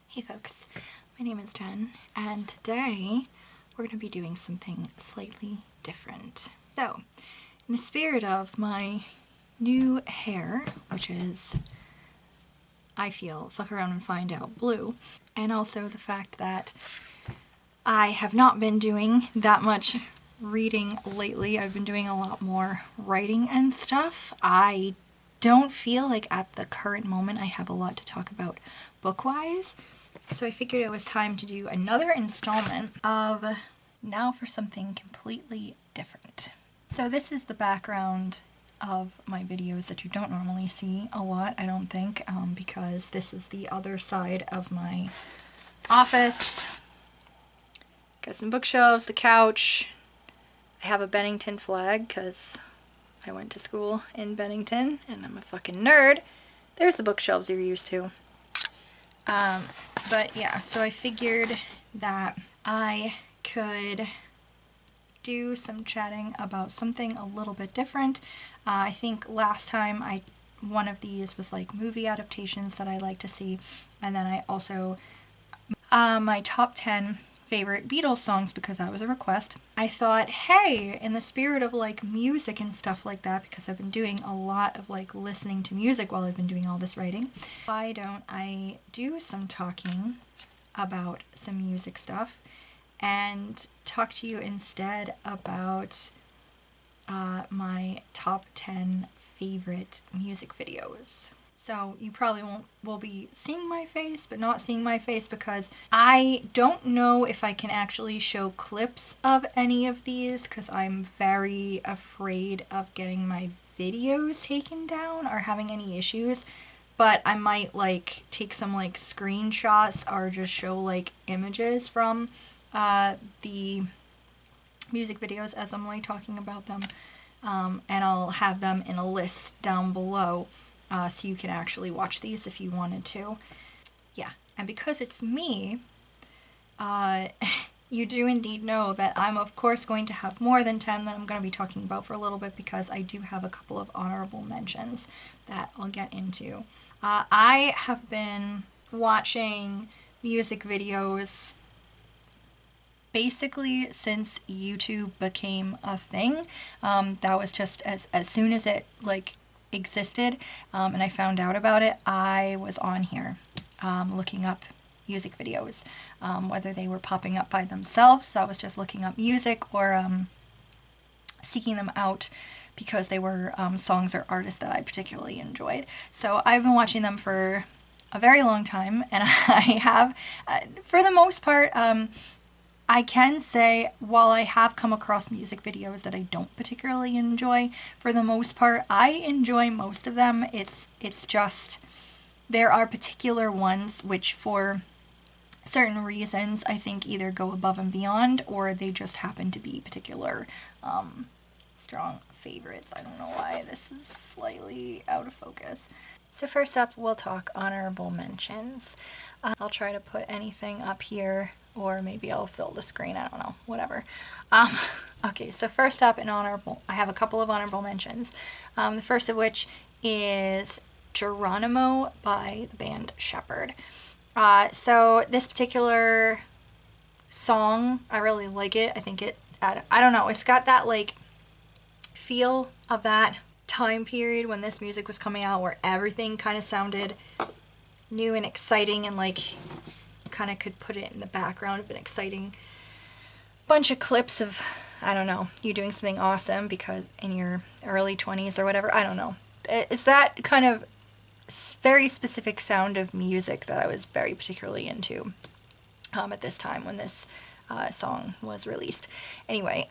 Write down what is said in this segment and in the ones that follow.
Hey folks, my name is Jen, and today we're going to be doing something slightly different. So, in the spirit of my new hair, which is, I feel, fuck around and find out, blue, and also the fact that I have not been doing that much reading lately. I've been doing a lot more writing and stuff. I don't feel like at the current moment I have a lot to talk about book-wise. So I figured it was time to do another installment of Now for Something Completely Different. So this is the background of my videos that you don't normally see a lot, I don't think, because this is the other side of my office. Got some bookshelves, the couch. I have a Bennington flag because I went to school in Bennington and I'm a fucking nerd. There's the bookshelves you're used to. But yeah, so I figured that I could do some chatting about something a little bit different. I think last time one of these was like movie adaptations that I like to see, and then I also my top 10 favorite Beatles songs because that was a request. I thought, hey, in the spirit of like music and stuff like that, because I've been doing a lot of like listening to music while I've been doing all this writing, why don't I do some talking about some music stuff and talk to you instead about my top 10 favorite music videos. So you probably will be seeing my face, but not seeing my face because I don't know if I can actually show clips of any of these because I'm very afraid of getting my videos taken down or having any issues. But I might like take some like screenshots or just show like images from the music videos as I'm like talking about them. And I'll have them in a list down below. So you can actually watch these if you wanted to. Yeah, and because it's me, you do indeed know that I'm of course going to have more than 10 that I'm going to be talking about for a little bit because I do have a couple of honorable mentions that I'll get into. I have been watching music videos basically since YouTube became a thing. That was just as soon as it like existed and I found out about it, I was on here looking up music videos, whether they were popping up by themselves, so I was just looking up music, or seeking them out because they were songs or artists that I particularly enjoyed. So I've been watching them for a very long time, and I have, for the most part, I can say, while I have come across music videos that I don't particularly enjoy, for the most part, I enjoy most of them. It's just, there are particular ones which for certain reasons I think either go above and beyond, or they just happen to be particular strong favorites. I don't know why this is slightly out of focus. So first up, we'll talk honorable mentions. I'll try to put anything up here, or maybe I'll fill the screen, I don't know, whatever. Okay, so first up in honorable, I have a couple of honorable mentions. The first of which is Geronimo by the band Shepherd. So this particular song, I really like it. I think I don't know, it's got that like feel of that time period when this music was coming out where everything kind of sounded new and exciting, and like kind of could put it in the background of an exciting bunch of clips of, I don't know, you doing something awesome because in your early 20s or whatever, I don't know. It's that kind of very specific sound of music that I was very particularly into at this time when this song was released. Anyway,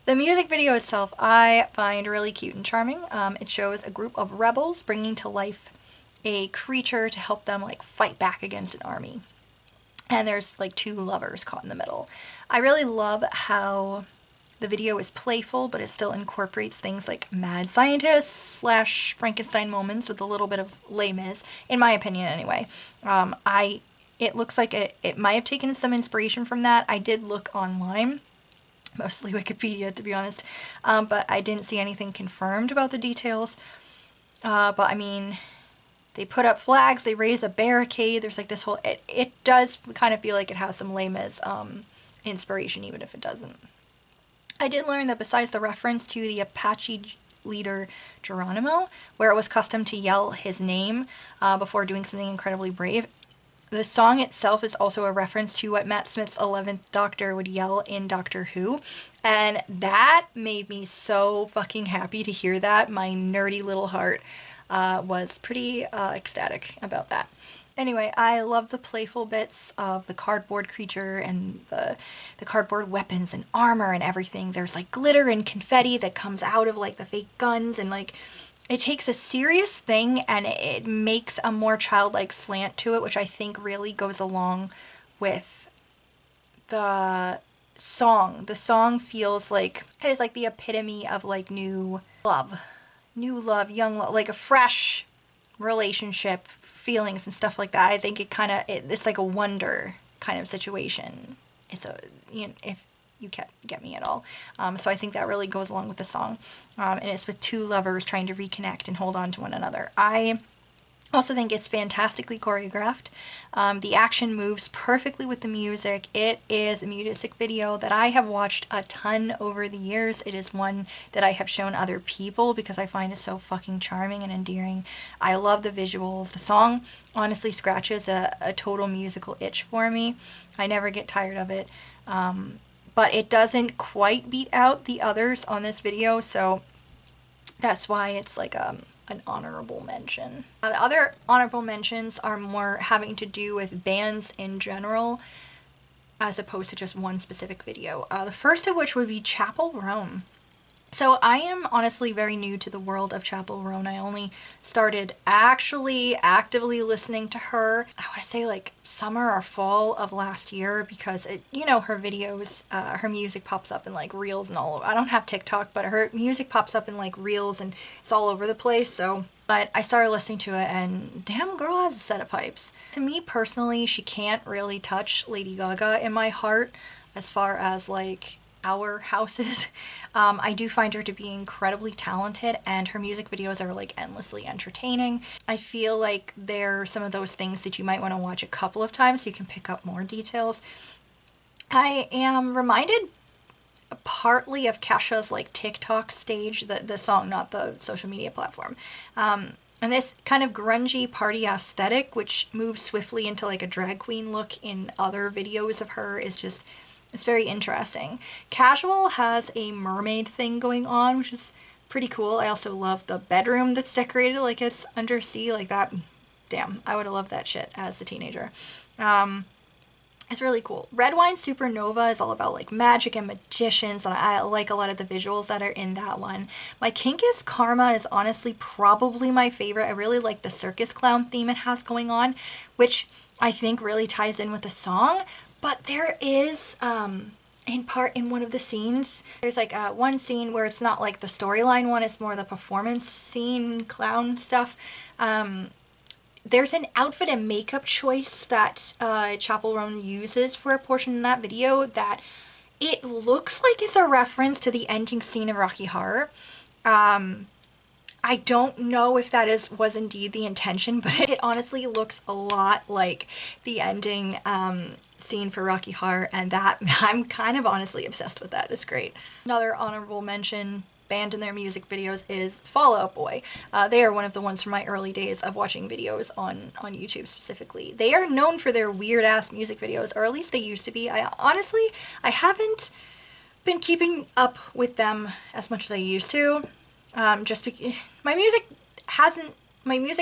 the music video itself I find really cute and charming. It shows a group of rebels bringing to life a creature to help them like fight back against an army. And there's like two lovers caught in the middle. I really love how the video is playful, but it still incorporates things like mad scientist / Frankenstein moments with a little bit of Les Mis, in my opinion anyway. It looks like it might have taken some inspiration from that. I did look online, mostly Wikipedia to be honest, but I didn't see anything confirmed about the details. But I mean, They put up flags, they raise a barricade, there's like this whole, it does kind of feel like it has some Les Mis inspiration, even if it doesn't. I did learn that besides the reference to the Apache leader Geronimo, where it was custom to yell his name before doing something incredibly brave, the song itself is also a reference to what Matt Smith's 11th Doctor would yell in Doctor Who. And that made me so fucking happy to hear that. My nerdy little heart was pretty ecstatic about that. Anyway, I love the playful bits of the cardboard creature and the cardboard weapons and armor and everything. There's like glitter and confetti that comes out of like the fake guns, and like it takes a serious thing and it makes a more childlike slant to it, which I think really goes along with the song. The song feels like it is like the epitome of like new love, young love, like a fresh relationship, feelings and stuff like that. I think it's like a wonder kind of situation. It's a, you know, if you get me at all. So I think that really goes along with the song. And it's with two lovers trying to reconnect and hold on to one another. I also think it's fantastically choreographed. The action moves perfectly with the music. It is a music video that I have watched a ton over the years. It is one that I have shown other people because I find it so fucking charming and endearing. I love the visuals. The song honestly scratches a total musical itch for me. I never get tired of it. But it doesn't quite beat out the others on this video, so that's why it's like an honorable mention. The other honorable mentions are more having to do with bands in general as opposed to just one specific video. The first of which would be Chappell Roan. So I am honestly very new to the world of Chappell Roan. I only started actually actively listening to her, I want to say like summer or fall of last year, because it, you know, her videos, her music pops up in like reels and all. I don't have TikTok, but her music pops up in like reels and it's all over the place. So, but I started listening to it and damn, girl has a set of pipes. To me personally, she can't really touch Lady Gaga in my heart as far as like our houses. I do find her to be incredibly talented and her music videos are like endlessly entertaining. I feel like they're some of those things that you might want to watch a couple of times so you can pick up more details. I am reminded partly of Kesha's like TikTok stage, the song, not the social media platform. And this kind of grungy party aesthetic, which moves swiftly into like a drag queen look in other videos of her, is just, it's very interesting. Casual has a mermaid thing going on, which is pretty cool. I also love the bedroom that's decorated like it's undersea, like that. Damn, I would have loved that shit as a teenager. It's really cool. Red Wine Supernova is all about like magic and magicians, and I like a lot of the visuals that are in that one. My Kink is Karma is honestly probably my favorite. I really like the circus clown theme it has going on, which I think really ties in with the song. But there is, in part in one of the scenes, there's like one scene where it's not like the storyline one, it's more the performance scene, clown stuff. There's an outfit and makeup choice that Chappell Roan uses for a portion in that video that it looks like it's a reference to the ending scene of Rocky Horror. I don't know if that was indeed the intention, but it honestly looks a lot like the ending scene for Rocky Horror, and that I'm kind of honestly obsessed with that. It's great. Another honorable mention band in their music videos is Fall Out Boy. They are one of the ones from my early days of watching videos on YouTube specifically. They are known for their weird ass music videos, or at least they used to be. I haven't been keeping up with them as much as I used to. Just because my music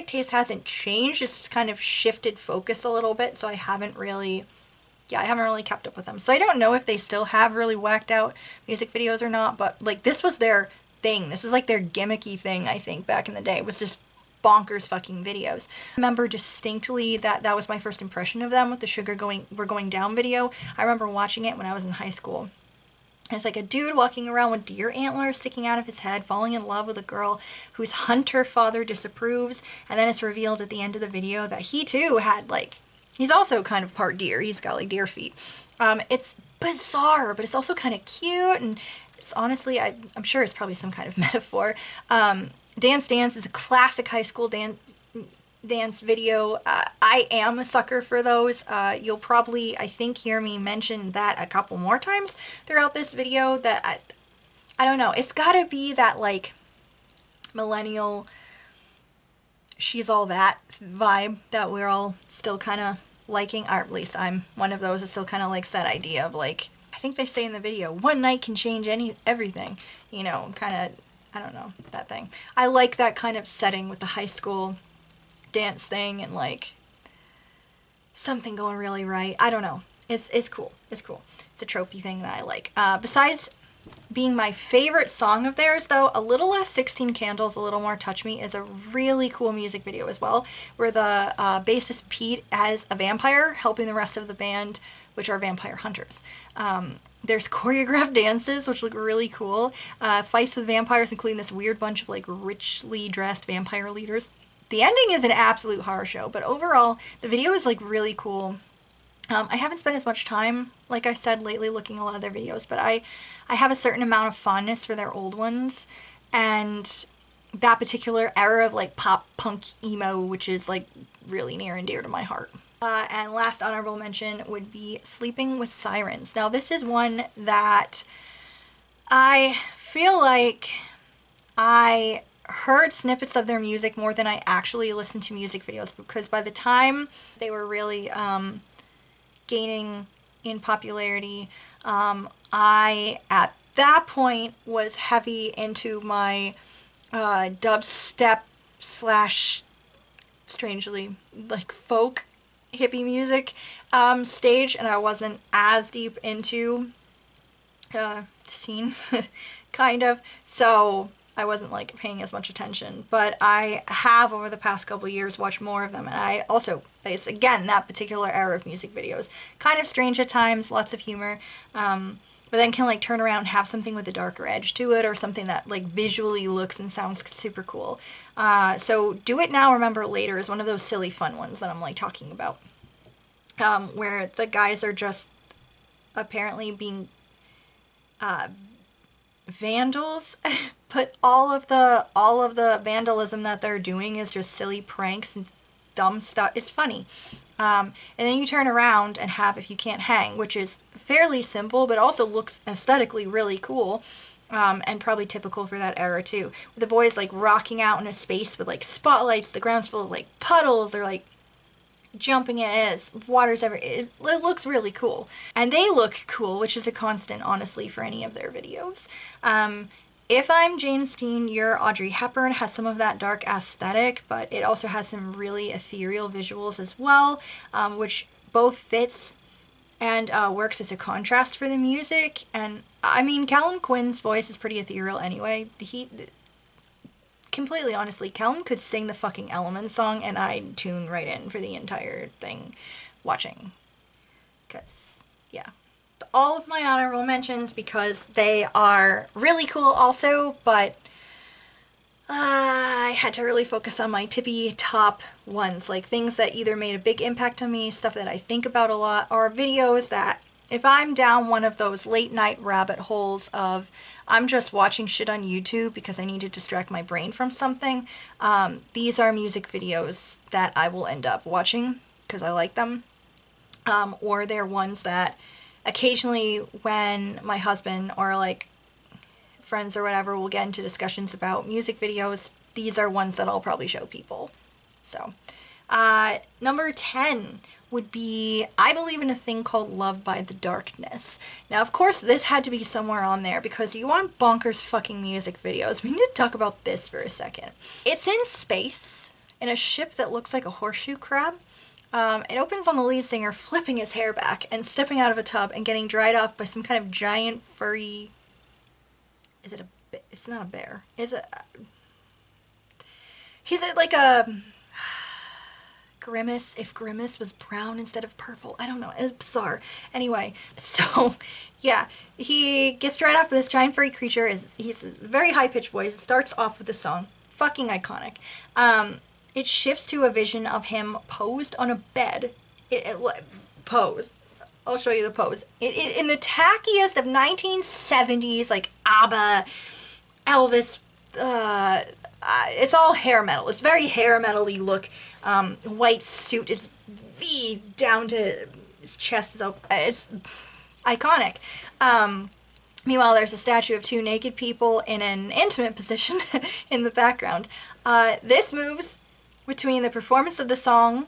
taste hasn't changed, it's just kind of shifted focus a little bit, so I haven't really kept up with them. So I don't know if they still have really whacked out music videos or not, but like this was their thing. This was like their gimmicky thing, I think, back in the day. It was just bonkers fucking videos. I remember distinctly that was my first impression of them with the We're Going Down video. I remember watching it when I was in high school. It's like a dude walking around with deer antlers sticking out of his head, falling in love with a girl whose hunter father disapproves, and then it's revealed at the end of the video that he too had like, he's also kind of part deer. He's got like deer feet. It's bizarre, but it's also kind of cute, and it's honestly, I'm sure it's probably some kind of metaphor. Dance Dance is a classic high school dance dance video. I am a sucker for those. You'll probably, I think, hear me mention that a couple more times throughout this video. That I don't know. It's gotta be that like millennial she's all that vibe that we're all still kind of liking, or at least I'm one of those that still kind of likes that idea of like, I think they say in the video, one night can change everything, you know, kind of, I don't know, that thing. I like that kind of setting with the high school dance thing and like something going really right. I don't know. It's cool. It's cool. It's a tropey thing that I like. Besides being my favorite song of theirs, though, A Little Less 16 Candles, A Little More Touch Me is a really cool music video as well, where the bassist Pete as a vampire helping the rest of the band, which are vampire hunters. There's choreographed dances, which look really cool. Fights with vampires, including this weird bunch of like richly dressed vampire leaders. The ending is an absolute horror show, but overall, the video is like really cool. I haven't spent as much time, like I said, lately looking at a lot of their videos, but I have a certain amount of fondness for their old ones, and that particular era of like pop punk emo, which is like really near and dear to my heart. And last honorable mention would be Sleeping with Sirens. Now this is one that I feel like I heard snippets of their music more than I actually listened to music videos, because by the time they were really gaining in popularity, I at that point was heavy into my dubstep slash strangely like folk hippie music stage, and I wasn't as deep into scene kind of, so I wasn't like paying as much attention, but I have over the past couple of years watched more of them, and I also, it's again that particular era of music videos, kind of strange at times, lots of humor, but then can like turn around and have something with a darker edge to it, or something that like visually looks and sounds super cool. So Do It Now, Remember It Later is one of those silly fun ones that I'm like talking about, where the guys are just apparently being vandals, but all of the vandalism that they're doing is just silly pranks and dumb stuff. It's funny. And then you turn around and have If You Can't Hang, which is fairly simple, but also looks aesthetically really cool, and probably typical for that era too. With the boys like rocking out in a space with like spotlights, the ground's full of like puddles, they're like jumping in it, water's everywhere. It looks really cool. And they look cool, which is a constant, honestly, for any of their videos. If I'm Jane Steen, Your Audrey Hepburn has some of that dark aesthetic, but it also has some really ethereal visuals as well, which both fits and works as a contrast for the music. And I mean, Callum Quinn's voice is pretty ethereal anyway. Completely honestly, Callum could sing the fucking Element song and I'd tune right in for the entire thing watching. Because, yeah. All of my honorable mentions because they are really cool also, but I had to really focus on my tippy top ones, like things that either made a big impact on me, stuff that I think about a lot, or videos that if I'm down one of those late night rabbit holes of I'm just watching shit on YouTube because I need to distract my brain from something, these are music videos that I will end up watching because I like them, or they're ones that occasionally when my husband or like friends or whatever will get into discussions about music videos, these are ones that I'll probably show people. So, number 10 would be I Believe in a Thing Called Love by the Darkness. Now, of course, this had to be somewhere on there because you want bonkers fucking music videos. We need to talk about this for a second. It's in space, in a ship that looks like a horseshoe crab. It opens on the lead singer flipping his hair back and stepping out of a tub and getting dried off by some kind of giant furry... Is it a... It's not a bear. Is it... He's like a... Grimace, if Grimace was brown instead of purple. I don't know. It's bizarre. Anyway, so, yeah. He gets dried off with this giant furry creature. He's a very high-pitched voice. It starts off with the song. Fucking iconic. It shifts to a vision of him posed on a bed. Pose. I'll show you the pose. In the tackiest of 1970s, like ABBA, Elvis, it's all hair metal. It's very hair metal-y look. White suit is V down to his chest is open. It's iconic. Meanwhile, there's a statue of two naked people in an intimate position in the background. This moves between the performance of the song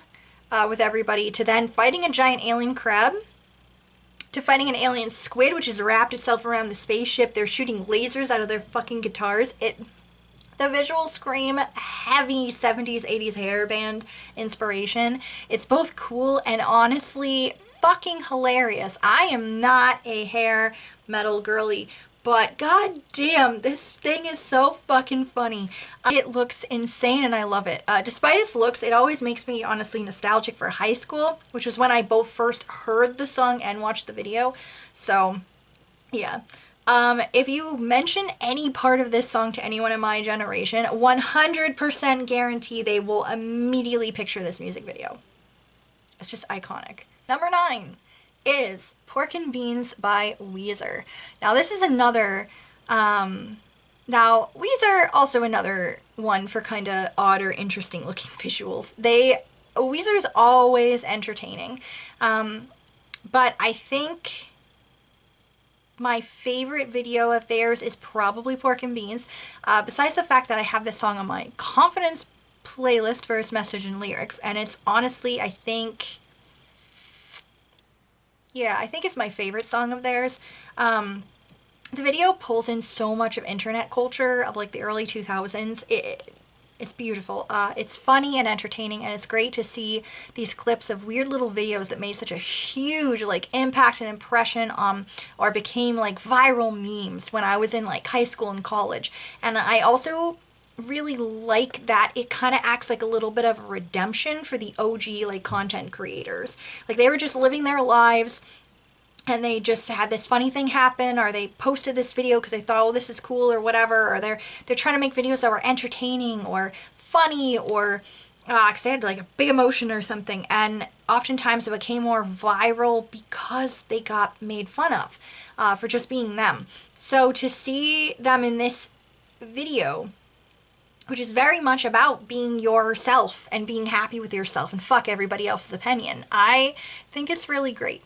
with everybody to then fighting a giant alien crab to fighting an alien squid, which has wrapped itself around the spaceship. They're shooting lasers out of their fucking guitars. The visuals scream heavy 70s, 80s hair band inspiration. It's both cool and honestly fucking hilarious. I am not a hair metal girly, but god damn, this thing is so fucking funny. It looks insane and I love it. Despite its looks, it always makes me honestly nostalgic for high school, which was when I both first heard the song and watched the video. So, yeah. If you mention any part of this song to anyone in my generation, 100% guarantee they will immediately picture this music video. It's just iconic. Number 9 is Pork and Beans by Weezer. Now this is another, now Weezer also another one for kind of odd or interesting looking visuals. Weezer's always entertaining, but I think my favorite video of theirs is probably Pork and Beans, besides the fact that I have this song on my confidence playlist, verse, message, and lyrics, and it's honestly, I think it's my favorite song of theirs. The video pulls in so much of internet culture of like the early 2000s. It's beautiful. It's funny and entertaining, and it's great to see these clips of weird little videos that made such a huge like impact and impression or became like viral memes when I was in like high school and college. And I also really like that it kind of acts like a little bit of a redemption for the OG like content creators. Like they were just living their lives and they just had this funny thing happen, or they posted this video because they thought, oh, this is cool or whatever, or they're trying to make videos that were entertaining or funny or because they had like a big emotion or something, and oftentimes it became more viral because they got made fun of for just being them. So to see them in this video, which is very much about being yourself and being happy with yourself and fuck everybody else's opinion, I think it's really great.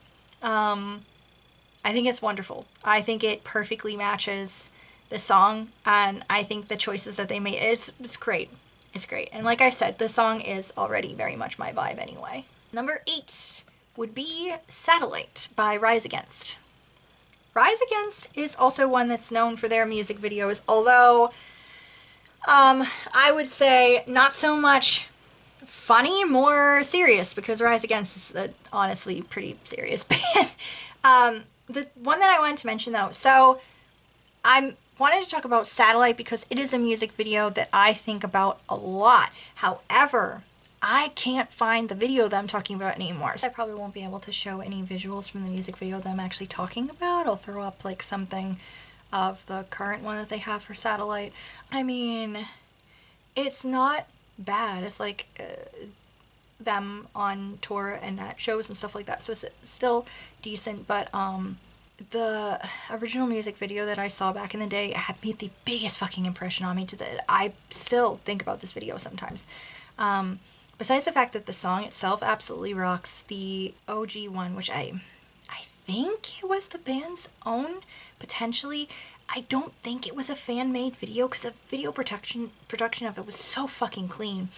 I think it's wonderful. I think it perfectly matches the song, and I think the choices that they made, it's great. It's great. And like I said, the song is already very much my vibe anyway. Number 8 would be Satellite by Rise Against. Rise Against is also one that's known for their music videos, although I would say not so much funny, more serious, because Rise Against is a honestly pretty serious band. The one that I wanted to mention though, so I wanted to talk about Satellite because it is a music video that I think about a lot. However, I can't find the video that I'm talking about anymore. So I probably won't be able to show any visuals from the music video that I'm actually talking about. I'll throw up like something of the current one that they have for Satellite. I mean, it's not bad. It's like them on tour and at shows and stuff like that, so it's still decent, but the original music video that I saw back in the day had made the biggest fucking impression on me that I still think about this video sometimes. Besides the fact that the song itself absolutely rocks, the OG one, which I think it was the band's own, potentially. I don't think it was a fan-made video because the video production of it was so fucking clean.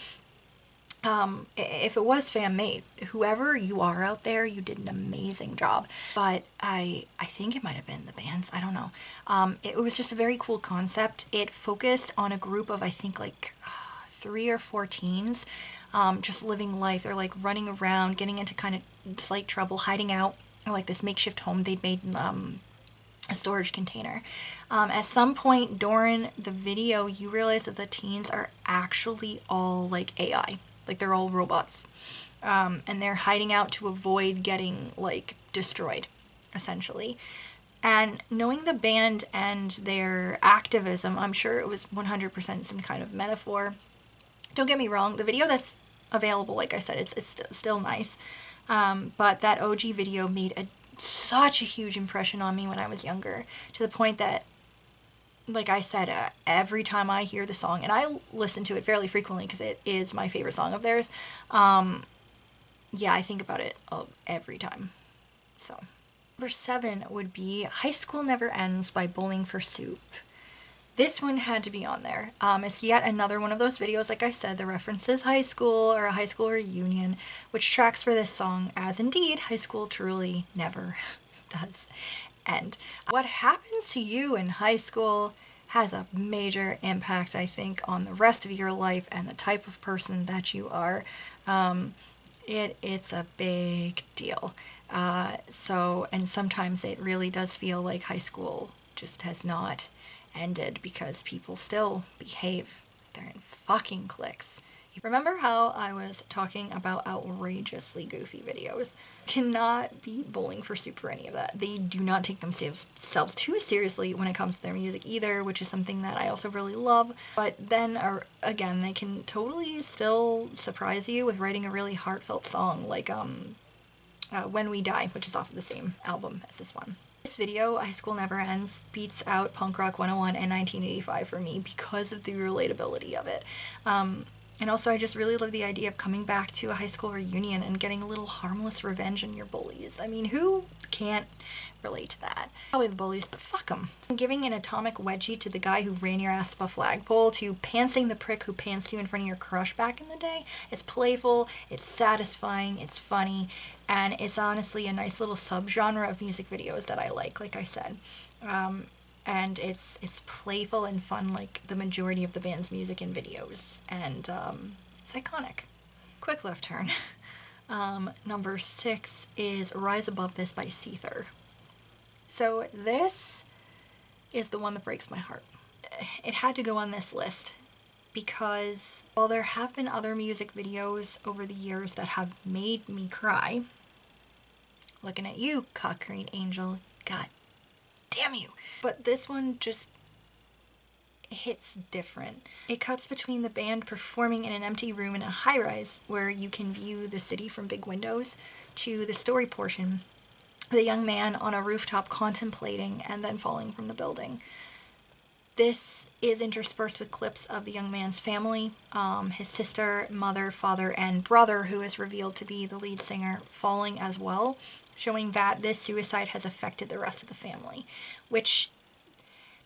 If it was fan-made, whoever you are out there, you did an amazing job. But I think it might have been the band's, I don't know. It was just a very cool concept. It focused on a group of, I think, like 3 or 4 teens, just living life. They're like running around, getting into kind of slight trouble, hiding out in like this makeshift home they'd made in a storage container. At some point during the video, you realize that the teens are actually all like AI. Like they're all robots, and they're hiding out to avoid getting like destroyed, essentially. And knowing the band and their activism, I'm sure it was 100% some kind of metaphor. Don't get me wrong, the video that's available, like I said, it's still nice, but that OG video made such a huge impression on me when I was younger, to the point that like I said, every time I hear the song, and I listen to it fairly frequently because it is my favorite song of theirs, yeah, I think about it every time. So, number 7 would be High School Never Ends by Bowling for Soup. This one had to be on there. It's yet another one of those videos, like I said, that references high school or a high school reunion, which tracks for this song, as indeed high school truly never does end. What happens to you in high school has a major impact, I think, on the rest of your life and the type of person that you are. It's a big deal. And sometimes it really does feel like high school just has not ended because people still behave. They're in fucking cliques. Remember how I was talking about outrageously goofy videos? Cannot be Bowling for Soup for any of that. They do not take themselves too seriously when it comes to their music either, which is something that I also really love. But then, again, they can totally still surprise you with writing a really heartfelt song like When We Die, which is off of the same album as this one. This video, High School Never Ends, beats out Punk Rock 101 and 1985 for me because of the relatability of it. And also, I just really love the idea of coming back to a high school reunion and getting a little harmless revenge on your bullies. I mean, who can't relate to that? Probably the bullies, but fuck them. Giving an atomic wedgie to the guy who ran your ass up a flagpole, to pantsing the prick who pantsed you in front of your crush back in the day. It's playful, it's satisfying, it's funny, and it's honestly a nice little subgenre of music videos that I like I said. And it's playful and fun like the majority of the band's music and videos, and it's iconic. Quick left turn. Number 6 is Rise Above This by Seether. So this is the one that breaks my heart. It had to go on this list because while there have been other music videos over the years that have made me cry, looking at you, Cockcrane Angel, God damn you. But this one just hits different. It cuts between the band performing in an empty room in a high-rise where you can view the city from big windows to the story portion, the young man on a rooftop contemplating and then falling from the building. This is interspersed with clips of the young man's family, his sister, mother, father, and brother, who is revealed to be the lead singer, falling as well, showing that this suicide has affected the rest of the family, which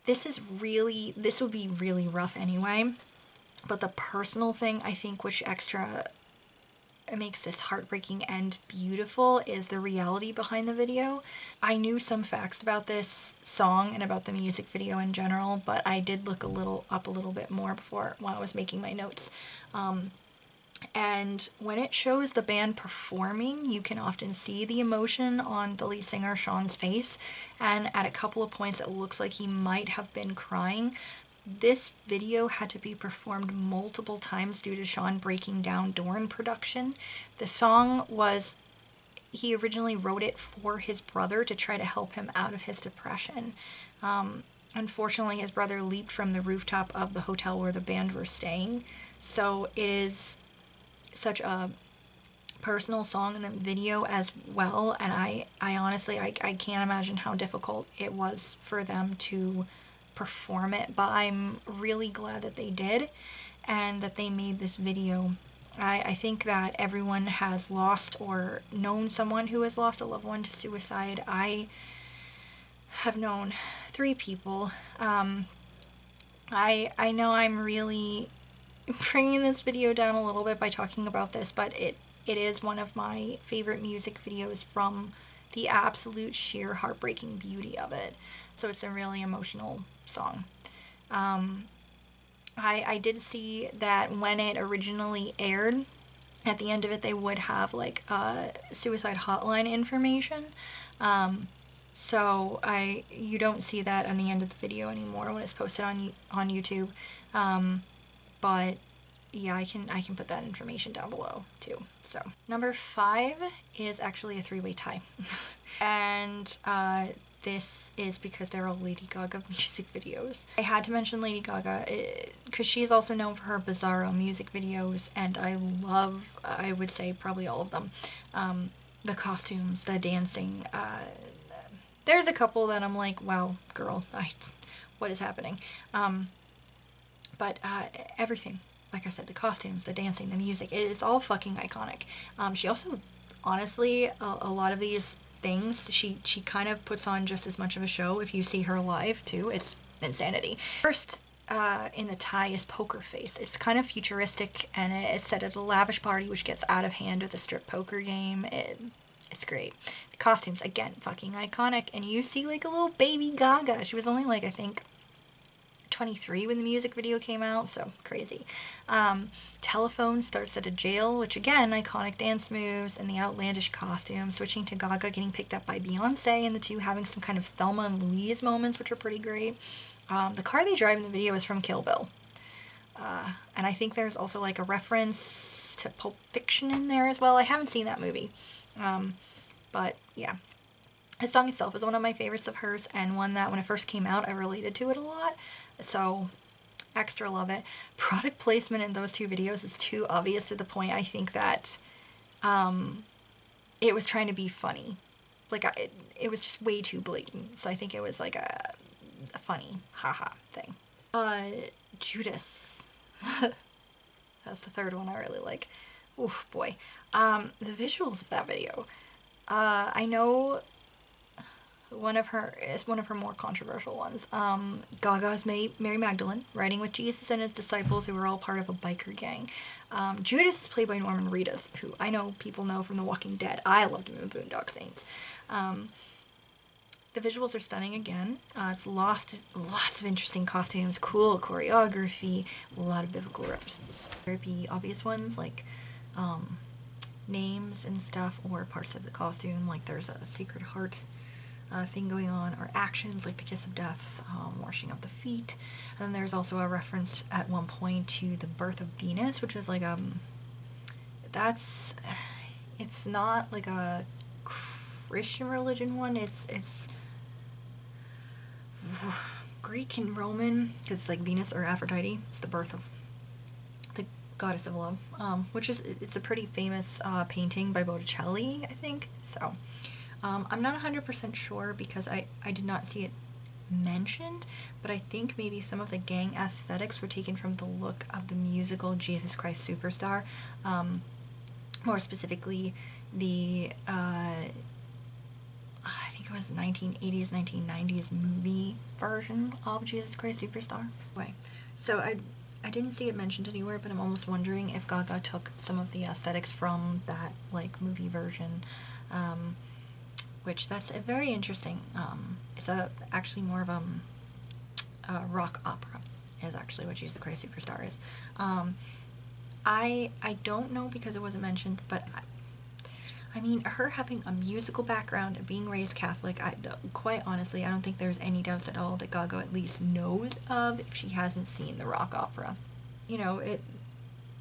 this would be really rough anyway, but the personal thing I think which extra makes this heartbreaking and beautiful is the reality behind the video. I knew some facts about this song and about the music video in general, but I did look up a little bit more while I was making my notes. And when it shows the band performing, you can often see the emotion on the lead singer Sean's face, and at a couple of points it looks like he might have been crying. This video had to be performed multiple times due to Sean breaking down during production. The song he originally wrote it for his brother to try to help him out of his depression. Unfortunately, his brother leaped from the rooftop of the hotel where the band were staying, so it is such a personal song in the video as well, and I honestly, I can't imagine how difficult it was for them to perform it, but I'm really glad that they did and that they made this video. I think that everyone has lost or known someone who has lost a loved one to suicide. I have known 3 people. I know I'm really bringing this video down a little bit by talking about this, but it is one of my favorite music videos from the absolute sheer heartbreaking beauty of it. So it's a really emotional song. I did see that when it originally aired, at the end of it they would have like suicide hotline information. So you don't see that on the end of the video anymore when it's posted on YouTube. But yeah, I can put that information down below too. So number 5 is actually a 3-way tie. And this is because they're all Lady Gaga music videos. I had to mention Lady Gaga because she's also known for her bizarro music videos, and I would say probably all of them. The costumes, the dancing. There's a couple that I'm like, wow, girl, what is happening. But everything, like I said, the costumes, the dancing, the music, it's all fucking iconic. She also, honestly, a lot of these things, she kind of puts on just as much of a show if you see her live, too. It's insanity. First, in the tie is Poker Face. It's kind of futuristic, and it's set at a lavish party which gets out of hand with a strip poker game. It's great. The costumes, again, fucking iconic, and you see like a little baby Gaga. She was only like, I think, 23 when the music video came out, so crazy. Telephone starts at a jail, which again, iconic dance moves and the outlandish costume, switching to Gaga getting picked up by Beyonce and the two having some kind of Thelma and Louise moments, which are pretty great. The car they drive in the video is from Kill Bill. And I think there's also like a reference to Pulp Fiction in there as well. I haven't seen that movie. But yeah. The song itself is one of my favorites of hers, and one that when it first came out I related to it a lot. So, extra love it. Product placement in those two videos is too obvious to the point I think that it was trying to be funny. Like, it was just way too blatant. So I think it was like a funny haha thing. Judas. That's the third one I really like. Oof, boy. The visuals of that video. I know it's one of her more controversial ones. Gaga's Mary Magdalene, riding with Jesus and his disciples who were all part of a biker gang. Judas is played by Norman Reedus, who I know people know from The Walking Dead. I loved him in Boondock Saints. The visuals are stunning again. It's lots of interesting costumes, cool choreography, a lot of biblical references. There be obvious ones like names and stuff, or parts of the costume, like there's a Sacred Heart thing going on, or actions like the kiss of death, washing of the feet. And then there's also a reference at one point to the birth of Venus, which is like it's not like a Christian religion one, it's Greek and Roman, because it's like Venus or Aphrodite. It's the birth of the goddess of love, which is, it's a pretty famous painting by Botticelli, I think. So I'm not 100% sure because I did not see it mentioned, but I think maybe some of the gang aesthetics were taken from the look of the musical Jesus Christ Superstar. More specifically, the I think it was 1980s, 1990s movie version of Jesus Christ Superstar. Anyway, so I didn't see it mentioned anywhere, but I'm almost wondering if Gaga took some of the aesthetics from that like movie version. Which that's very interesting. It's actually more of a rock opera is actually what Jesus Christ Superstar is. I don't know because it wasn't mentioned, but I mean, her having a musical background and being raised Catholic, quite honestly, I don't think there's any doubts at all that Gaga at least knows of if she hasn't seen the rock opera. You know,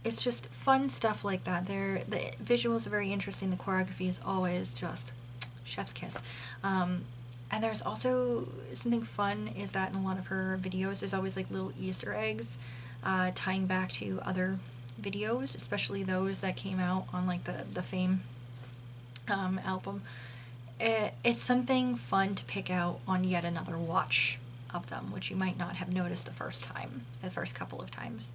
it's just fun stuff like that. The visuals are very interesting. The choreography is always just chef's kiss. And there's also something fun is that in a lot of her videos there's always like little Easter eggs tying back to other videos, especially those that came out on like the Fame album. It's something fun to pick out on yet another watch of them, which you might not have noticed the first couple of times.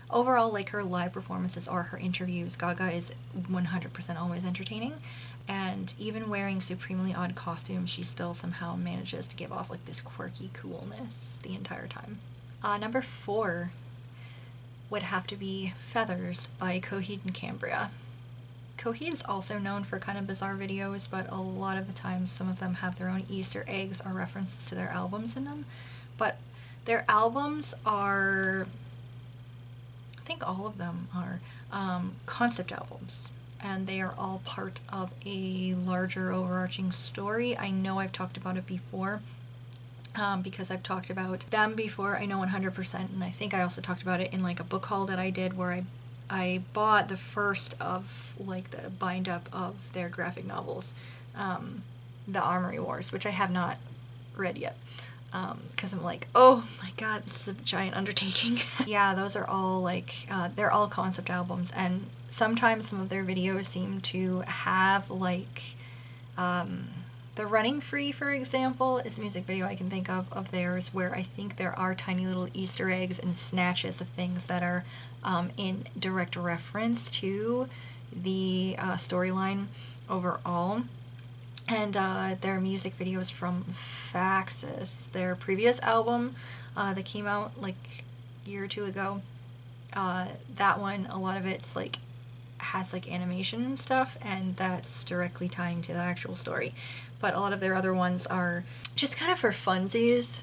Overall, like her live performances or her interviews, Gaga is 100% always entertaining. And even wearing supremely odd costumes, she still somehow manages to give off like this quirky coolness the entire time. Number 4 would have to be Feathers by Coheed and Cambria. Coheed is also known for kind of bizarre videos, but a lot of the times some of them have their own Easter eggs or references to their albums in them. But their albums are, I think all of them are, concept albums. And they are all part of a larger overarching story. I know I've talked about it before because I've talked about them before. I know 100%, and I think I also talked about it in like a book haul that I did where I bought the first of like the bind up of their graphic novels, The Armory Wars, which I have not read yet. Because I'm like, oh my god, this is a giant undertaking. Yeah, those are all like, they're all concept albums, and sometimes some of their videos seem to have like The Running Free, for example, is a music video I can think of theirs where I think there are tiny little Easter eggs and snatches of things that are in direct reference to the storyline overall. And their music videos from Faxis, their previous album that came out like a year or two ago. That one, a lot of it's like has like animation and stuff, and that's directly tying to the actual story. But a lot of their other ones are just kind of for funsies.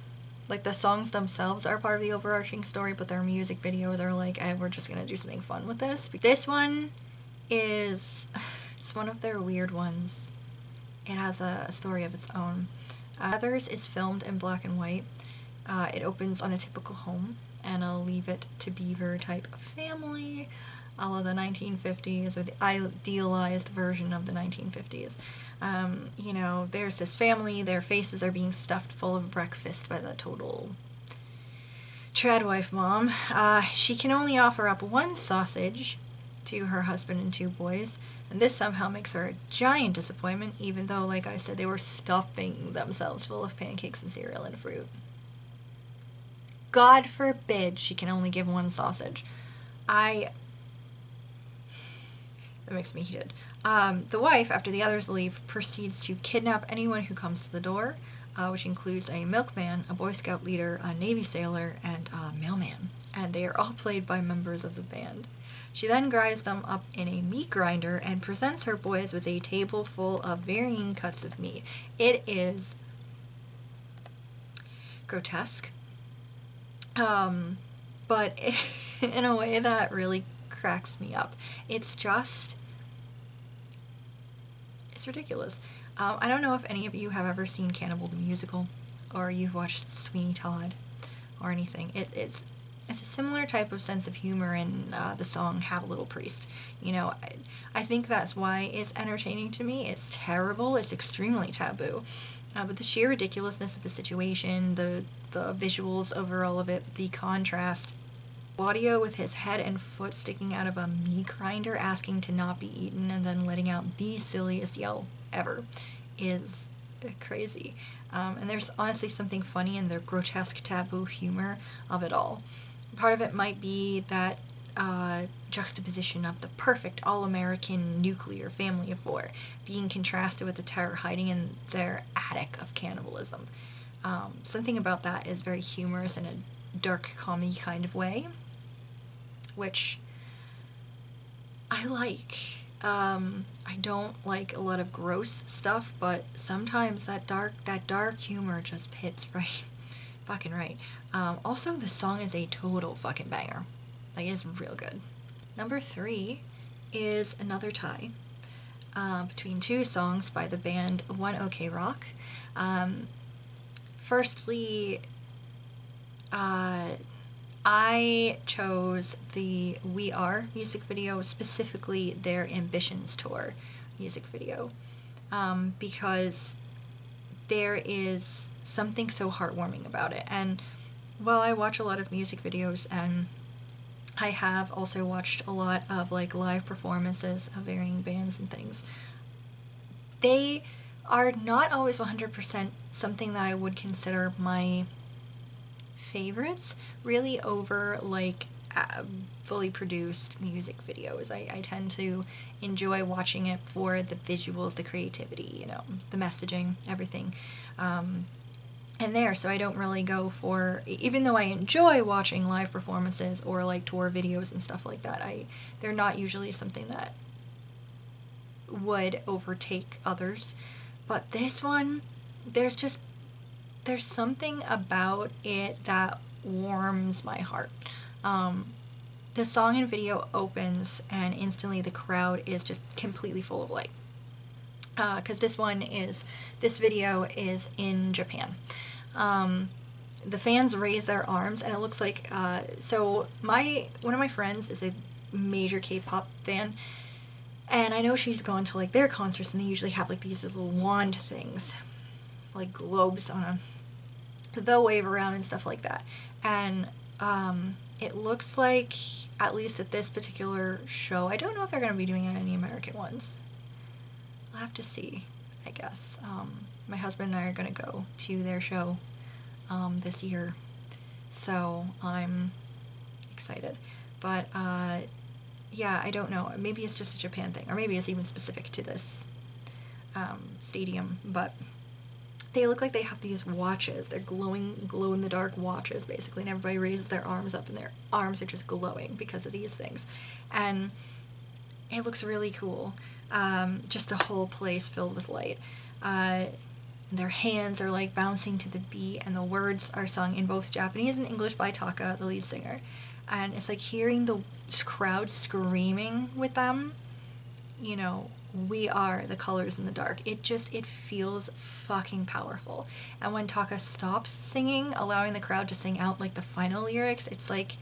Like the songs themselves are part of the overarching story, but their music videos are like, we're just gonna do something fun with this. This one is, it's one of their weird ones. It has a story of its own. Others is filmed in black and white. It opens on a typical home and a Leave It to Beaver type of family, a la the 1950s, or the idealized version of the 1950s. You know, there's this family, their faces are being stuffed full of breakfast by the total tradwife mom. She can only offer up one sausage to her husband and two boys, and this somehow makes her a giant disappointment, even though, like I said, they were stuffing themselves full of pancakes and cereal and fruit. God forbid she can only give one sausage. That makes me heated. The wife, after the others leave, proceeds to kidnap anyone who comes to the door, which includes a milkman, a Boy Scout leader, a Navy sailor, and a mailman. And they are all played by members of the band. She then grinds them up in a meat grinder and presents her boys with a table full of varying cuts of meat. It is grotesque, but in a way that really cracks me up. It's ridiculous. I don't know if any of you have ever seen Cannibal the Musical, or you've watched Sweeney Todd, or anything. It's a similar type of sense of humor in the song Have a Little Priest. You know, I think that's why it's entertaining to me. It's terrible, it's extremely taboo. But the sheer ridiculousness of the situation, the visuals over all of it, the contrast, Audio with his head and foot sticking out of a meat grinder asking to not be eaten and then letting out the silliest yell ever is crazy. And there's honestly something funny in the grotesque taboo humor of it all. Part of it might be that juxtaposition of the perfect all-American nuclear family of four being contrasted with the terror hiding in their attic of cannibalism. Something about that is very humorous in a dark comedy kind of way, which I like. I don't like a lot of gross stuff, but sometimes that dark humor just hits right, fucking right. Also, the song is a total fucking banger. Like, it's real good. Number 3 is another tie between two songs by the band One OK Rock. Firstly, I chose the We Are music video, specifically their Ambitions Tour music video, because there is something so heartwarming about it. And while I watch a lot of music videos, and I have also watched a lot of like live performances of varying bands and things, they are not always 100% something that I would consider my favorites, really, over like fully produced music videos. I tend to enjoy watching it for the visuals, the creativity, you know, the messaging, everything. And there, so I don't really go for, even though I enjoy watching live performances or like tour videos and stuff like that, they're not usually something that would overtake others. But this one, there's something about it that warms my heart. The song and video opens and instantly the crowd is just completely full of light. Because this video is in Japan. The fans raise their arms and it looks like, so one of my friends is a major K-pop fan, and I know she's gone to like their concerts and they usually have like these little wand things, like globes on them. They'll wave around and stuff like that. And it looks like, at least at this particular show, I don't know if they're going to be doing it at any American ones. I'll have to see. I guess. My husband and I are going to go to their show this year, so I'm excited. But yeah, I don't know. Maybe it's just a Japan thing, or maybe it's even specific to this stadium, but they look like they have these watches. They're glowing, glow-in-the-dark watches, basically, and everybody raises their arms up, and their arms are just glowing because of these things. And it looks really cool. Just the whole place filled with light. Their hands are like bouncing to the beat, and the words are sung in both Japanese and English by Taka, the lead singer. And it's like hearing the crowd screaming with them, you know, we are the colors in the dark. It feels fucking powerful. And when Taka stops singing, allowing the crowd to sing out like the final lyrics, it's like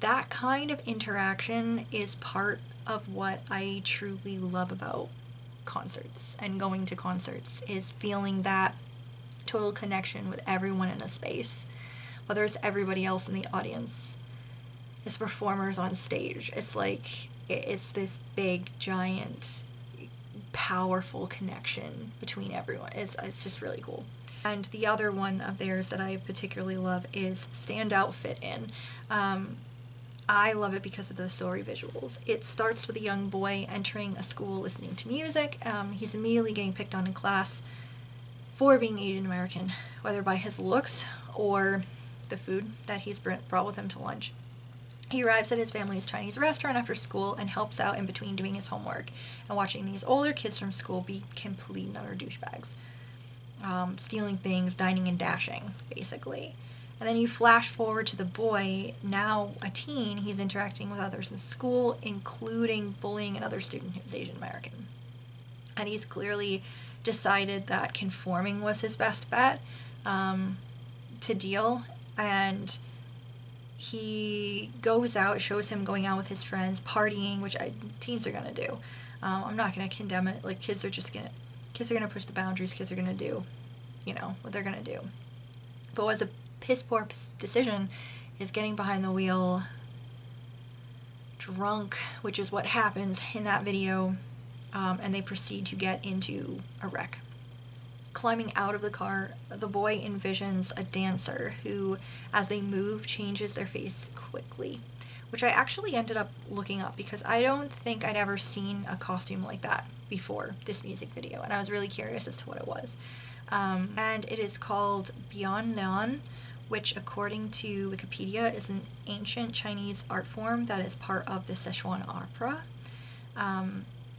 that kind of interaction is part of what I truly love about concerts and going to concerts, is feeling that total connection with everyone in a space, whether it's everybody else in the audience, it's performers on stage. It's like it's this big, giant, powerful connection between everyone. It's just really cool. And the other one of theirs that I particularly love is Stand Out Fit In. I love it because of the story visuals. It starts with a young boy entering a school listening to music. He's immediately getting picked on in class for being Asian American, whether by his looks or the food that he's brought with him to lunch. He arrives at his family's Chinese restaurant after school and helps out in between doing his homework and watching these older kids from school be complete and utter douchebags. Stealing things, dining and dashing, basically. And then you flash forward to the boy, now a teen. He's interacting with others in school, including bullying another student who's Asian American. And he's clearly decided that conforming was his best bet to deal. And he goes out, shows him going out with his friends, partying, which teens are gonna do. I'm not gonna condemn it. Like, kids are gonna push the boundaries. Kids are gonna do, you know, what they're gonna do. But what was a piss poor decision is getting behind the wheel drunk, which is what happens in that video, and they proceed to get into a wreck. Climbing out of the car, the boy envisions a dancer who, as they move, changes their face quickly, which I actually ended up looking up because I don't think I'd ever seen a costume like that before this music video, and I was really curious as to what it was. And it is called Bangarang, which according to Wikipedia is an ancient Chinese art form that is part of the Szechuan opera.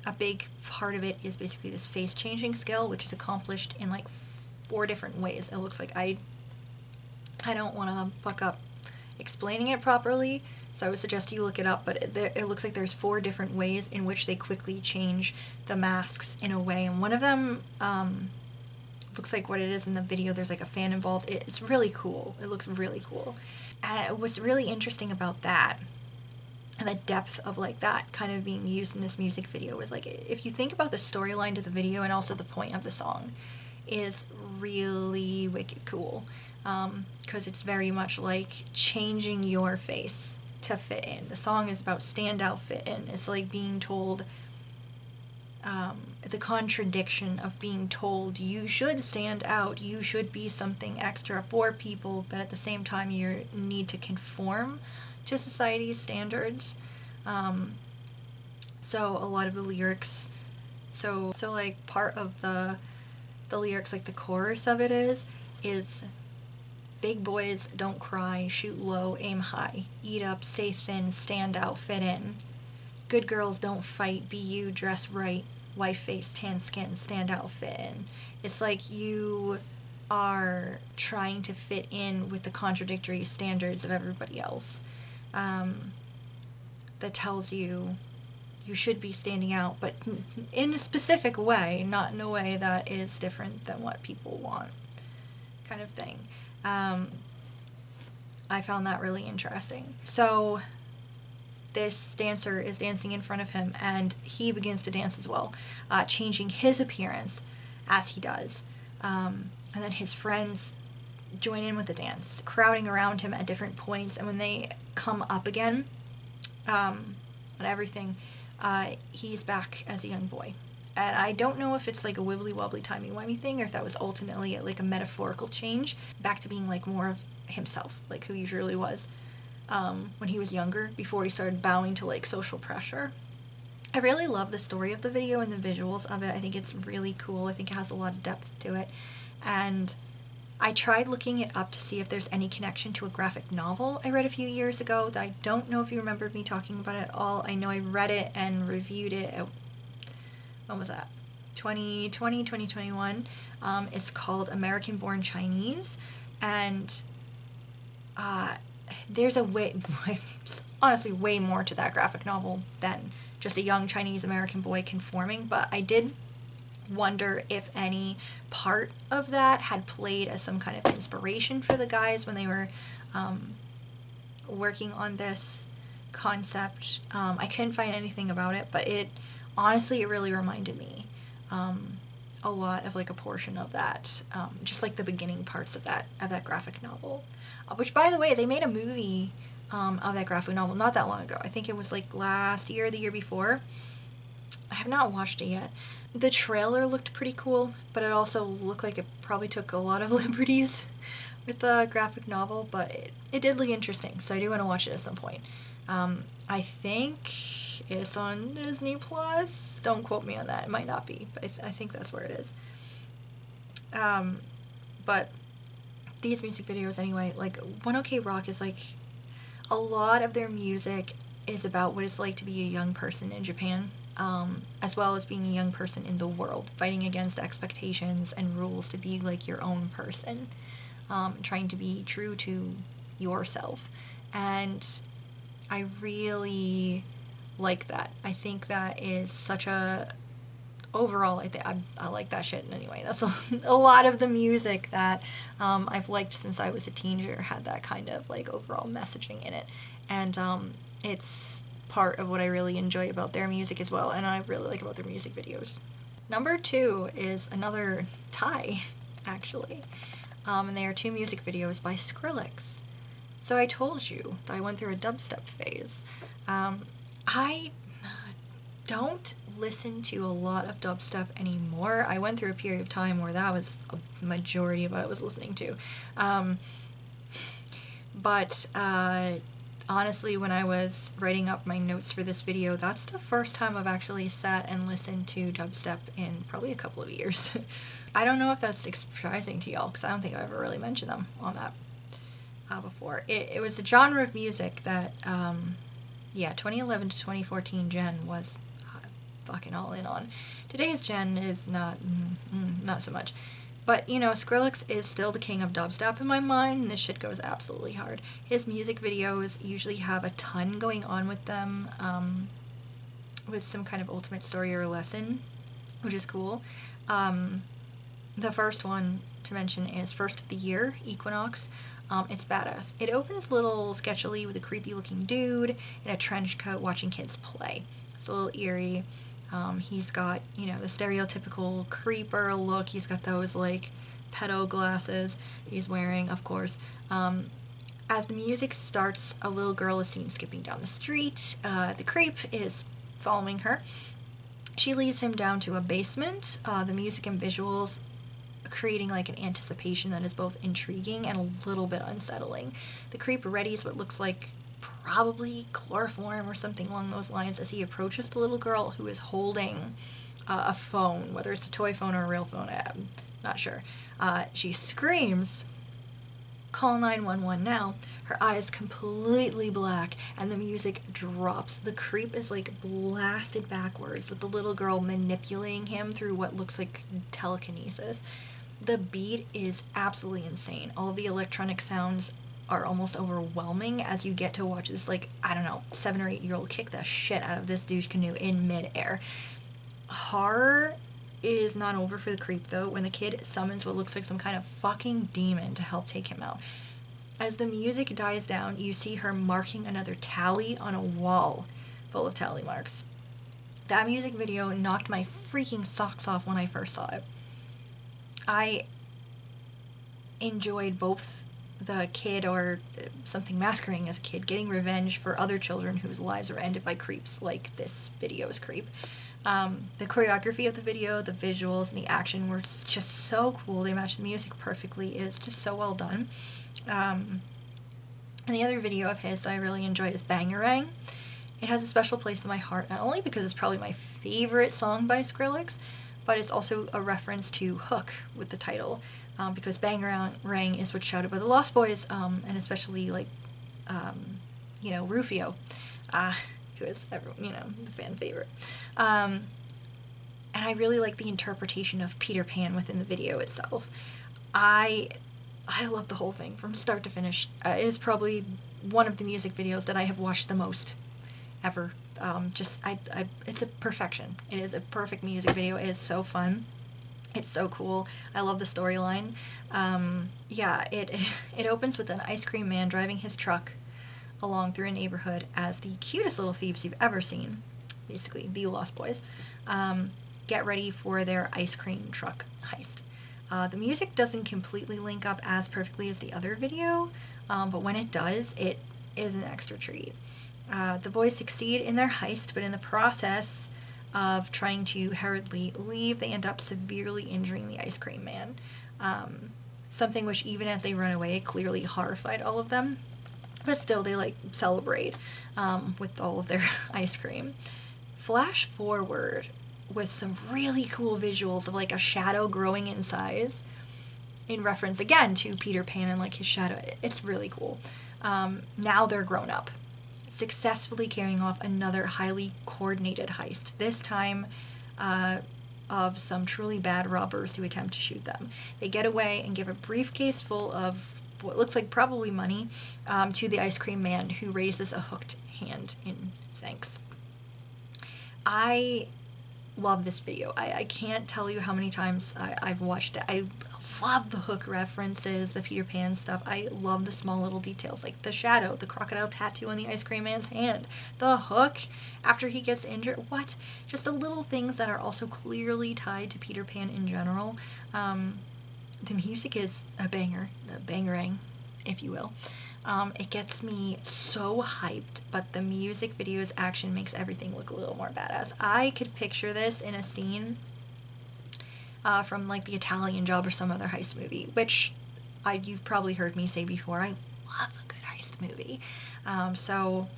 A big part of it is basically this face-changing skill, which is accomplished in like 4 different ways. It looks like I don't want to fuck up explaining it properly, so I would suggest you look it up, but it looks like there's 4 different ways in which they quickly change the masks in a way, and one of them looks like what it is in the video. There's like a fan involved. It's really cool. It looks really cool. And what's really interesting about that, and the depth of like that kind of being used in this music video, was like, if you think about the storyline to the video and also the point of the song, is really wicked cool, because it's very much like changing your face to fit in. The song is about stand out, fit in. It's like being told, the contradiction of being told you should stand out, you should be something extra for people, but at the same time you need to conform to society's standards. So a lot of the lyrics, so like part of the lyrics, like the chorus of it is big boys don't cry, shoot low, aim high, eat up, stay thin, stand out, fit in. Good girls don't fight, be you, dress right, white face, tan skin, stand out, fit in. It's like you are trying to fit in with the contradictory standards of everybody else. That tells you you should be standing out, but in a specific way, not in a way that is different than what people want, kind of thing. I found that really interesting. So this dancer is dancing in front of him, and he begins to dance as well, changing his appearance as he does. And then his friends join in with the dance, crowding around him at different points, and when they come up again, and everything, he's back as a young boy. And I don't know if it's like a wibbly wobbly timey wimey thing, or if that was ultimately like a metaphorical change back to being like more of himself, like who he really was when he was younger, before he started bowing to like social pressure. I really love the story of the video and the visuals of it. I think it's really cool. I think it has a lot of depth to it. And I tried looking it up to see if there's any connection to a graphic novel I read a few years ago. That I don't know if you remembered me talking about it at all. I know I read it and reviewed it at, when was that? 2020, 2021. It's called American Born Chinese. And there's a way, honestly, way more to that graphic novel than just a young Chinese American boy conforming. But I did wonder if any part of that had played as some kind of inspiration for the guys when they were working on this concept. I couldn't find anything about it, but it honestly, it really reminded me a lot of like a portion of that, just like the beginning parts of that graphic novel, which, by the way, they made a movie of that graphic novel not that long ago. I think it was like last year or the year before. I have not watched it yet. The trailer looked pretty cool, but it also looked like it probably took a lot of liberties with the graphic novel, but it did look interesting, so I do want to watch it at some point. I think it's on Disney Plus. Don't quote me on that. It might not be, but I think that's where it is. But these music videos anyway, like One OK Rock is like, a lot of their music is about what it's like to be a young person in Japan, as well as being a young person in the world, fighting against expectations and rules to be like your own person, trying to be true to yourself. And I really like that. I think that is such a, overall, I like that shit anyway. That's a lot of the music that I've liked since I was a teenager had that kind of like overall messaging in it. And it's part of what I really enjoy about their music as well, and I really like about their music videos. Number 2 is another tie, actually. And they are 2 music videos by Skrillex. So I told you that I went through a dubstep phase. I don't listen to a lot of dubstep anymore. I went through a period of time where that was a majority of what I was listening to. But honestly, when I was writing up my notes for this video, that's the first time I've actually sat and listened to dubstep in probably a couple of years. I don't know if that's surprising to y'all, because I don't think I've ever really mentioned them on that before. It was a genre of music that, 2011 to 2014 gen was fucking all in on. Today's gen is not so much. But, you know, Skrillex is still the king of dubstep in my mind, and this shit goes absolutely hard. His music videos usually have a ton going on with them, with some kind of ultimate story or lesson, which is cool. The first one to mention is First of the Year, Equinox. It's badass. It opens a little sketchily with a creepy looking dude in a trench coat watching kids play. It's a little eerie. He's got, you know, the stereotypical creeper look. He's got those, like, pedo glasses he's wearing, of course. As the music starts, a little girl is seen skipping down the street. The creep is following her. She leads him down to a basement. The music and visuals creating, like, an anticipation that is both intriguing and a little bit unsettling. The creep readies what looks like probably chloroform or something along those lines as he approaches the little girl who is holding a phone, whether it's a toy phone or a real phone, I'm not sure. She screams, "Call 911 now." Her eyes completely black and the music drops. The creep is like blasted backwards with the little girl manipulating him through what looks like telekinesis. The beat is absolutely insane. All of the electronic sounds are almost overwhelming as you get to watch this, like, I don't know, 7 or 8 year old kick the shit out of this douche canoe in midair. Horror is not over for the creep, though, when the kid summons what looks like some kind of fucking demon to help take him out. As the music dies down, you see her marking another tally on a wall full of tally marks. That music video knocked my freaking socks off when I first saw it. I enjoyed both the kid, or something masquerading as a kid, getting revenge for other children whose lives were ended by creeps like this video's creep. The choreography of the video, the visuals, and the action were just so cool. They matched the music perfectly. It's just so well done. And the other video of his I really enjoy is Bangarang. It has a special place in my heart, not only because it's probably my favorite song by Skrillex, but it's also a reference to Hook with the title, because Bangarang is what's shouted by the Lost Boys, and especially, like, Rufio, who is everyone, the fan favorite. And I really like the interpretation of Peter Pan within the video itself. I love the whole thing from start to finish. It is probably one of the music videos that I have watched the most ever. It's a perfection. It is a perfect music video. It is so fun. It's so cool. I love the storyline. It opens with an ice cream man driving his truck along through a neighborhood as the cutest little thieves you've ever seen, basically the Lost Boys, get ready for their ice cream truck heist. The music doesn't completely link up as perfectly as the other video, but when it does, it is an extra treat. The boys succeed in their heist, but in the process of trying to hurriedly leave, they end up severely injuring the ice cream man. Something which, even as they run away, clearly horrified all of them. But still, they celebrate with all of their ice cream. Flash forward with some really cool visuals of a shadow growing in size, in reference again to Peter Pan and his shadow. It's really cool. Now they're grown up, successfully carrying off another highly coordinated heist, this time of some truly bad robbers who attempt to shoot them. They get away and give a briefcase full of what looks like probably money to the ice cream man, who raises a hooked hand in thanks. I love this video. I can't tell you how many times I've watched it. I love the Hook references, the Peter Pan stuff. I love the small little details, like the shadow, the crocodile tattoo on the ice cream man's hand, the hook after he gets injured. What? Just the little things that are also clearly tied to Peter Pan in general. The music is a banger, a bangarang, if you will. It gets me so hyped, but the music video's action makes everything look a little more badass. I could picture this in a scene from The Italian Job or some other heist movie, which you've probably heard me say before. I love a good heist movie. So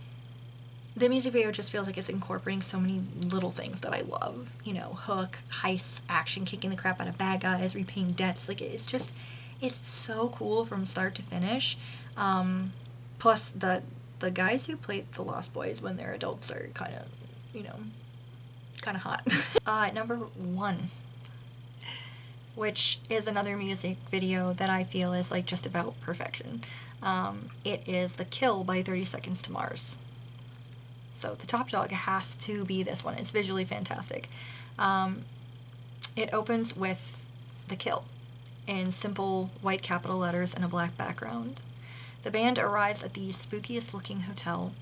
the music video just feels like it's incorporating so many little things that I love. Hook, heists, action, kicking the crap out of bad guys, repaying debts. It's so cool from start to finish. Plus the guys who played the Lost Boys when they're adults are kind of hot. Number 1, which is another music video that I feel is just about perfection. It is The Kill by 30 Seconds to Mars. So the top dog has to be this one. It's visually fantastic. It opens with The Kill in simple white capital letters and a black background. The band arrives at the spookiest looking hotel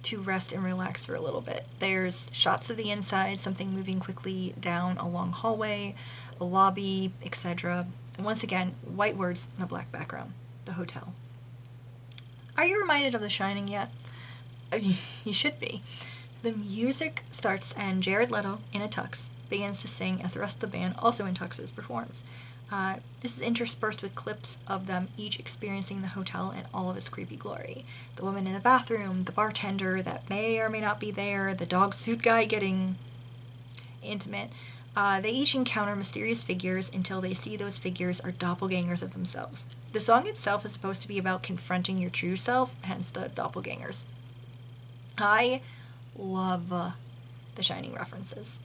to rest and relax for a little bit. There's shots of the inside, something moving quickly down a long hallway, a lobby, etc. And once again, white words and a black background. The hotel. Are you reminded of The Shining yet? You should be. The music starts and Jared Leto, in a tux, begins to sing as the rest of the band, also in tuxes, performs. This is interspersed with clips of them each experiencing the hotel in all of its creepy glory. The woman in the bathroom, the bartender that may or may not be there, the dog suit guy getting intimate. They each encounter mysterious figures until they see those figures are doppelgangers of themselves. The song itself is supposed to be about confronting your true self, hence the doppelgangers. I love the Shining references.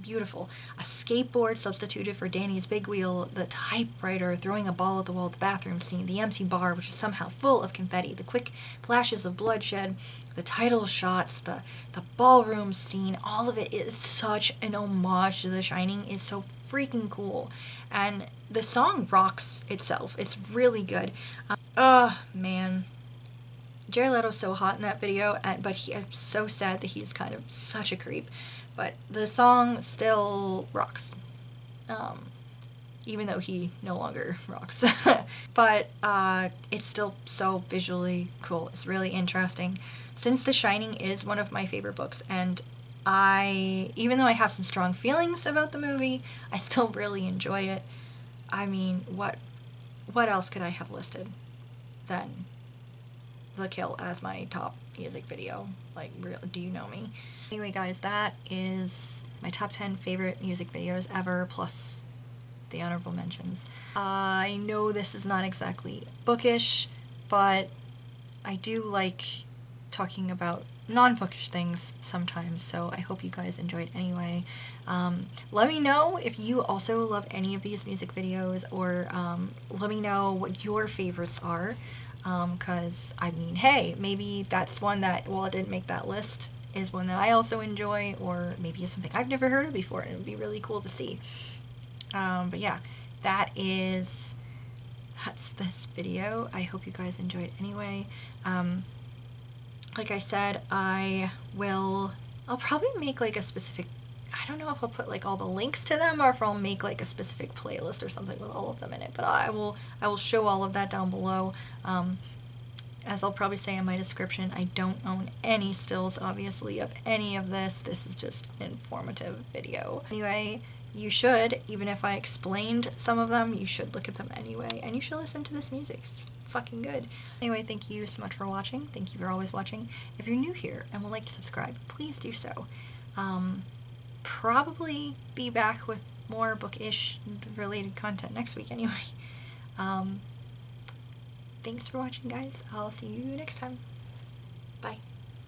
Beautiful. A skateboard substituted for Danny's big wheel, the typewriter throwing a ball at the wall of the bathroom scene, the empty bar which is somehow full of confetti, the quick flashes of bloodshed, the title shots, the ballroom scene, all of it is such an homage to The Shining. Is so freaking cool. And the song rocks itself. It's really good. Man. Jared Leto's so hot in that video, but I'm so sad that he's kind of such a creep. But the song still rocks, even though he no longer rocks. But it's still so visually cool. It's really interesting. Since The Shining is one of my favorite books, and even though I have some strong feelings about the movie, I still really enjoy it. I mean, what else could I have listed than The Kill as my top music video? Like, really, do you know me? Anyway, guys, that is my top 10 favorite music videos ever, plus the honorable mentions. I know this is not exactly bookish, but I do like talking about non-bookish things sometimes, so I hope you guys enjoyed anyway. Let me know if you also love any of these music videos, or let me know what your favorites are, because I mean, hey, maybe that's one that, while it didn't make that list, is one that I also enjoy, or maybe it's something I've never heard of before, and it would be really cool to see. But yeah, that's this video. I hope you guys enjoyed anyway. Like I said, I'll probably make like a specific, I don't know if I'll put like all the links to them, or if I'll make like a specific playlist or something with all of them in it, but I will show all of that down below. As I'll probably say in my description, I don't own any stills, obviously, of any of this. This is just an informative video. Anyway, you should, even if I explained some of them, you should look at them anyway, and you should listen to this music. It's fucking good. Anyway, thank you so much for watching. Thank you for always watching. If you're new here and would like to subscribe, please do so. Probably be back with more bookish related content next week anyway. Thanks for watching, guys. I'll see you next time.